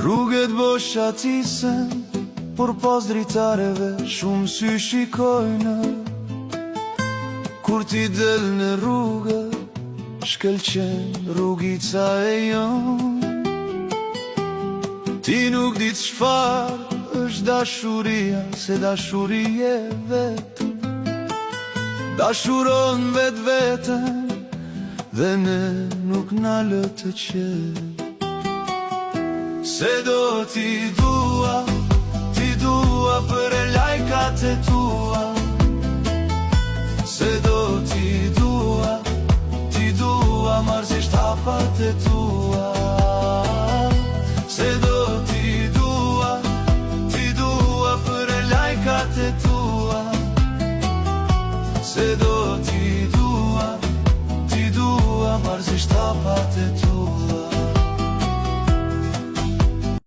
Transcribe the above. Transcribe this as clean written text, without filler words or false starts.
Rrugët bosha tisen, por pas dritareve shumë sy shikojnë. Kur ti del në rrugë, shkëlqen rrugica e jon. Ti nuk di çfarë është dashuria, se dashurie vetëm. Dashuron vetë vetën, dhe ne nuk na lë të qetë. Se do t'i dua për e lajkat e tua. Se do t'i dua marrësisht hapat e tua. Se do t'i dua për e lajkat e tua. Se do t'i dua marrësisht hapat e tua.